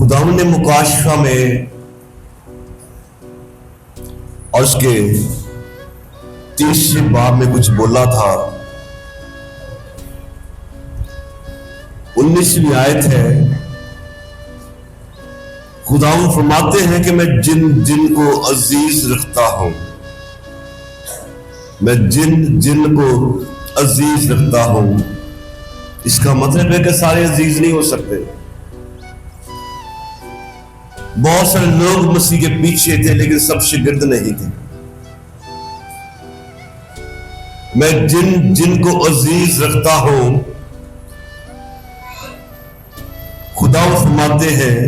خداوند نے مکاشفہ میں اور اس کے 30 باب میں کچھ بولا تھا. 19ویں آیت ہے. خداوند فرماتے ہیں کہ میں جن کو عزیز رکھتا ہوں، میں جن کو عزیز رکھتا ہوں. اس کا مطلب ہے کہ سارے عزیز نہیں ہو سکتے. بہت سارے لوگ مسیح کے پیچھے تھے لیکن سب شاگرد نہیں تھے. میں جن کو عزیز رکھتا ہوں، خدا فرماتے ہیں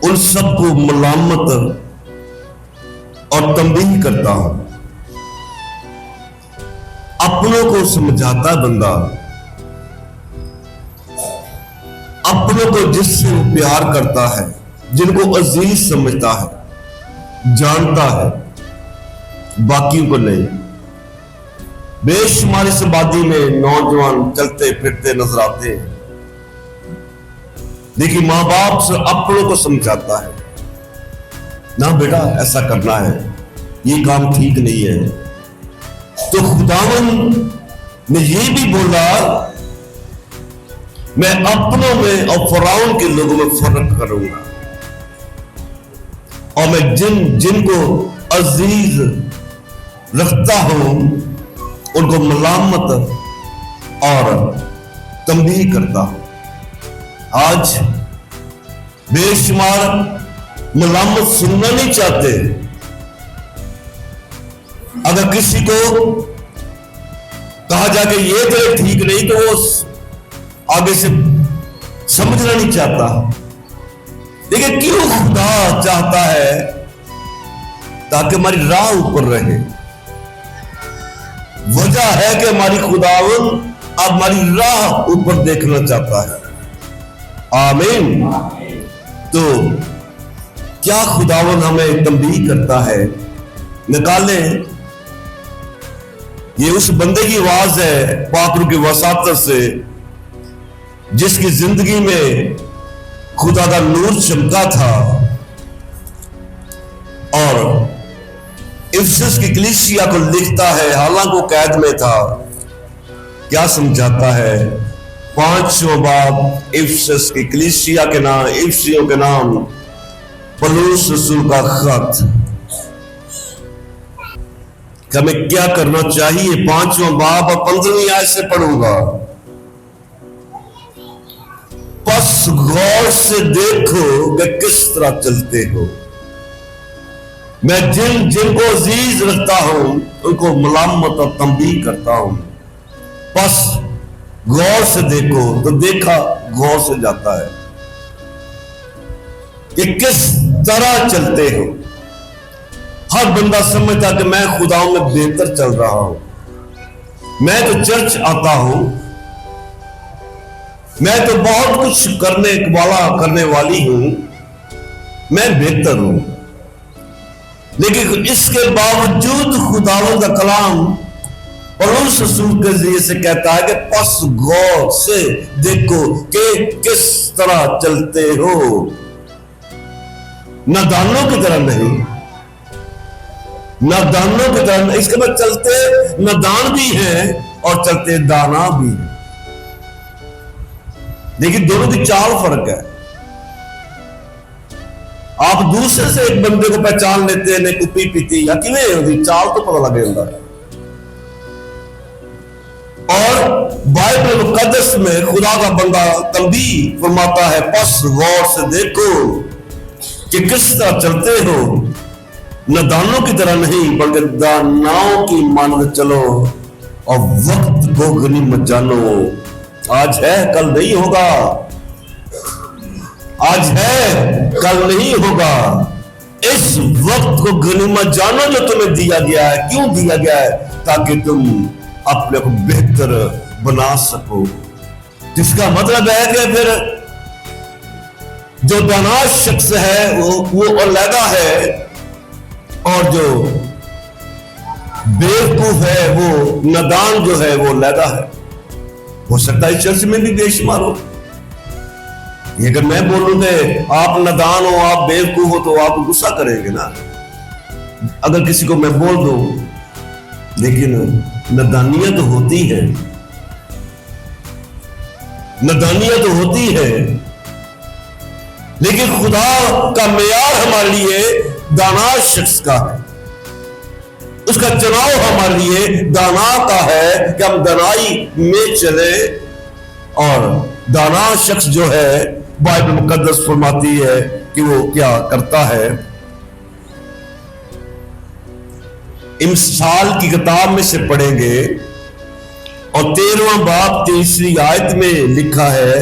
ان سب کو ملامت اور تنبیہ کرتا ہوں. اپنوں کو سمجھاتا بندہ، اپنوں کو جس سے وہ پیار کرتا ہے، جن کو عزیز سمجھتا ہے، جانتا ہے، باقیوں کو نہیں. بے شمار اس آبادی میں نوجوان چلتے پھرتے نظر آتے ہیں، لیکن ماں باپ سے اپنوں کو سمجھاتا ہے، نہ بیٹا ایسا کرنا ہے، یہ کام ٹھیک نہیں ہے. تو خداوند نے یہ بھی بولا میں اپنوں میں اور فرعون کے لوگوں میں فرق کروں گا، اور میں جن کو عزیز رکھتا ہوں ان کو ملامت اور تنبیہ کرتا ہوں. آج بے شمار ملامت سننا نہیں چاہتے. اگر کسی کو کہا جائے کہ یہ تو ٹھیک نہیں تو وہ آگے سے سمجھنا نہیں چاہتا. لیکن کیوں خدا چاہتا ہے تاکہ ہماری راہ اوپر رہے. وجہ ہے کہ ہماری خداوند اب ہماری راہ اوپر دیکھنا چاہتا ہے. آمین. تو کیا خداوند ہمیں تنبیہ کرتا ہے؟ نکالیں. یہ اس بندے کی آواز ہے پاک روح کی وساطت سے جس کی زندگی میں خدا کا نور چمکا تھا اور افسس کی کلیسیا کو لکھتا ہے حالانکہ وہ قید میں تھا. کیا سمجھاتا ہے؟ 5واں باب افسس کی کلیسیا کے نام، افسیوں کے نام، پولس رسول کا خط. کہ ہمیں کیا کرنا چاہیے؟ 5واں باب اور 15ویں آیت سے پڑھوں گا. پس غور سے دیکھو کہ کس طرح چلتے ہو. میں جن کو عزیز رکھتا ہوں ان کو ملامت اور تنبیہ کرتا ہوں. پس غور سے دیکھو. تو دیکھا غور سے جاتا ہے کہ کس طرح چلتے ہو. ہر بندہ سمجھتا کہ میں خداؤں میں بہتر چل رہا ہوں، میں تو چرچ آتا ہوں، میں تو بہت کچھ کرنے والی ہوں، میں بہتر ہوں. لیکن اس کے باوجود خداوند کا کلام پولس رسول کے ذریعے سے کہتا ہے کہ پس غور سے دیکھو کہ کس طرح چلتے ہو. نادانوں کی طرح نہیں، نادانوں کی طرح نہیں. اس کے بعد چلتے نادان بھی ہیں اور چلتے دانا بھی ہیں، لیکن دونوں کی چال فرق ہے. آپ دوسرے سے ایک بندے کو پہچان لیتے ہیں نہیں کپی پیتی یا کیویں ہوتی چال تو پتہ لگے ہوتا ہے. اور بائبل مقدس میں خدا کا بندہ تنبیہ فرماتا ہے پس غور سے دیکھو کہ کس طرح چلتے ہو، نادانوں کی طرح نہیں بلکہ داناؤں کی مانند چلو اور وقت کو غنیمت جانو. آج ہے کل نہیں ہوگا، آج ہے کل نہیں ہوگا. اس وقت کو غنیمت جانو جو تمہیں دیا گیا ہے. کیوں دیا گیا ہے؟ تاکہ تم اپنے کو بہتر بنا سکو. جس کا مطلب ہے کہ پھر جو دانا شخص ہے وہ علیحدہ ہے اور جو بیوقوف ہے وہ نادان جو ہے وہ علیحدہ ہے. ہو سکتا ہے چرچ میں بھی بے شمار ہو، یہ اگر میں بولوں کہ آپ نادان ہو، آپ بیوقوف ہو، تو آپ غصہ کریں گے نا. اگر کسی کو میں بول دوں لیکن نادانیت تو ہوتی ہے، نادانیت تو ہوتی ہے، لیکن خدا کا معیار ہمارے لیے دانا شخص کا ہے. اس کا چناؤ ہمارے لیے دانا کا ہے کہ ہم دانائی میں چلے. اور دانا شخص جو ہے بائبل مقدس فرماتی ہے کہ وہ کیا کرتا ہے. امثال کی کتاب میں سے پڑھیں گے اور 13واں باب 3 آیت میں لکھا ہے،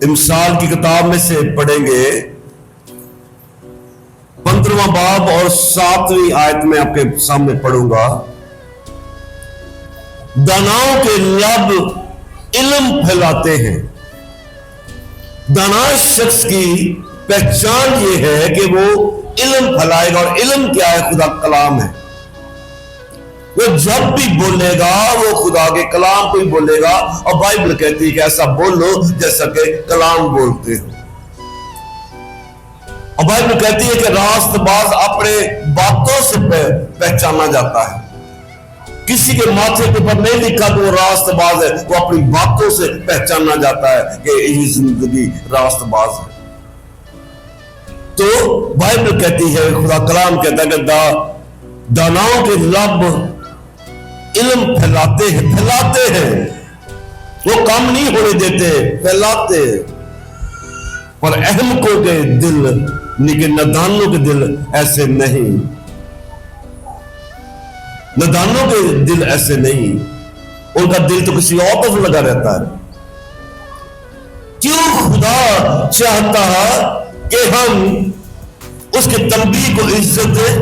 امثال کی کتاب میں سے پڑھیں گے 15واں باب اور 7ویں آیت میں آپ کے سامنے پڑھوں گا. داناؤں کے لب علم پھیلاتے ہیں. دانا شخص کی پہچان یہ ہے کہ وہ علم پھیلائے گا. اور علم کیا ہے؟ خدا کلام ہے. وہ جب بھی بولے گا وہ خدا کے کلام کو ہی بولے گا. اور بائبل کہتی ہے کہ ایسا بولو جیسا کہ کلام بولتے ہو. اور بائبل کہتی ہے کہ راست باز اپنے باتوں سے پہچانا جاتا ہے. کسی کے ماتھے کے اوپر نہیں لکھا کہ وہ راست باز ہے، وہ اپنی باتوں سے پہچانا جاتا ہے کہ یہ زندگی راست باز ہے. تو بائبل کہتی ہے، خدا کلام کہتا ہے کہ داناؤں کے لب علم پھیلاتے ہیں. وہ کام نہیں ہونے دیتے، پھیلاتے. پر احمقوں کے دل لیکن نادانوں کے دل ایسے نہیں. نادانوں کے دل ایسے نہیں، ان کا دل تو کسی اور طرف لگا رہتا ہے. کیوں خدا چاہتا ہے کہ ہم اس کے تنبیہ کو عزت دیں،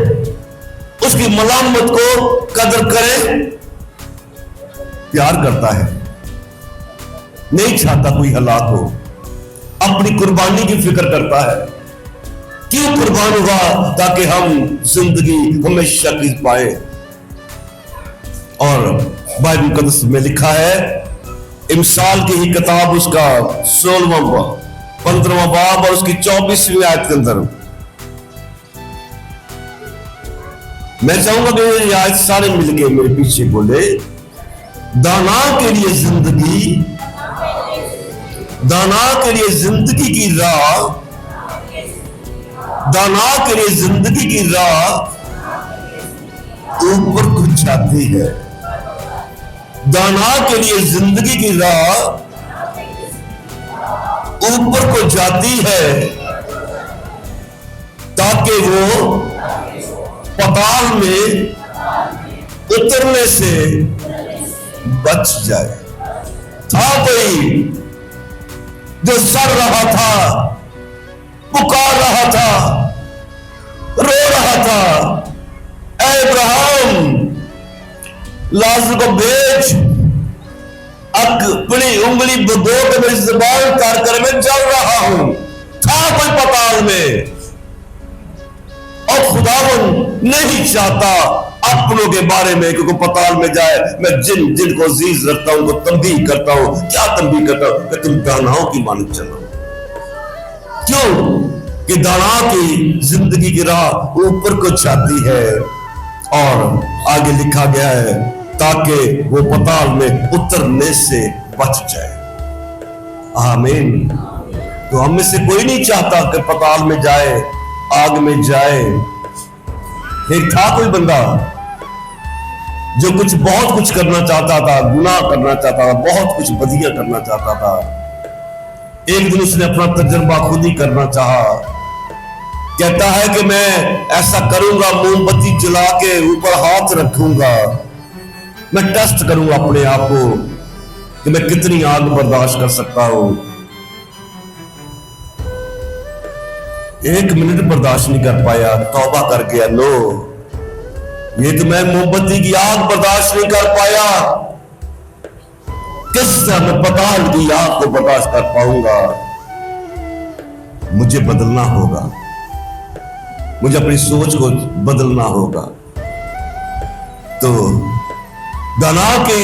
اس کی ملامت کو قدر کریں؟ پیار کرتا ہے، نہیں چاہتا کوئی ہلاک ہو. اپنی قربانی کی فکر کرتا ہے. کیوں قربان ہوا؟ تاکہ ہم زندگی ہمیشہ کی پائیں. اور بائبل مقدس میں لکھا ہے، امثال کی ہی کتاب اس کا 16واں 15واں باب اور اس کی 24ویں آیت کے اندر، میں چاہوں گا کہ یہ آیت سارے مل کے میرے پیچھے بولے. دانا کے لیے زندگی، دانا کے لیے زندگی کی راہ، دانا کے لیے زندگی کی راہ اوپر کو جاتی ہے. دانا کے لیے زندگی کی راہ اوپر کو جاتی ہے تاکہ وہ پتال میں اترنے سے بچ جائے. تھا کوئی جو سر رہا تھا، پکار رہا تھا، رو رہا تھا، اے ابراہیم لازر کو بھیج، اپنی انگلی بگو کے میری زبان تار کر میں جل رہا ہوں. تھا کوئی پتال میں، اور خداوند نہیں چاہتا اپنوں کے بارے میں کہ کوئی پتال میں جائے. میں جن کو عزیز رکھتا ہوں ان کو تنبیہ کرتا ہوں. کیا تنبیہ کرتا ہوں؟ کہ تم داناؤں کی مانند چلو. کیوں کہ دانا کی زندگی کی راہ اوپر کو جاتی ہے. اور آگے لکھا گیا ہے تاکہ وہ پتال میں اترنے سے بچ جائے. آمین. تو ہم میں سے کوئی نہیں چاہتا کہ پتال میں جائے، آگ میں جائے. ایک تھا کوئی بندہ جو بہت کچھ کرنا چاہتا تھا، گناہ کرنا چاہتا تھا، بہت کچھ بدیاں کرنا چاہتا تھا. ایک دن اس نے اپنا تجربہ خود ہی کرنا چاہا. کہتا ہے کہ میں ایسا کروں گا، موم بتی جلا کے اوپر ہاتھ رکھوں گا، میں ٹیسٹ کروں گا اپنے آپ کو کہ میں کتنی آگ برداشت کر سکتا ہوں. 1 منٹ برداشت نہیں کر پایا، توبہ کر گیا. لو، یہ تو میں موم بتی کی آگ برداشت نہیں کر پایا، کس طرح میں پتال کی آگ کو برداشت کر پاؤں گا؟ مجھے بدلنا ہوگا، مجھے اپنی سوچ کو بدلنا ہوگا. تو دانا کی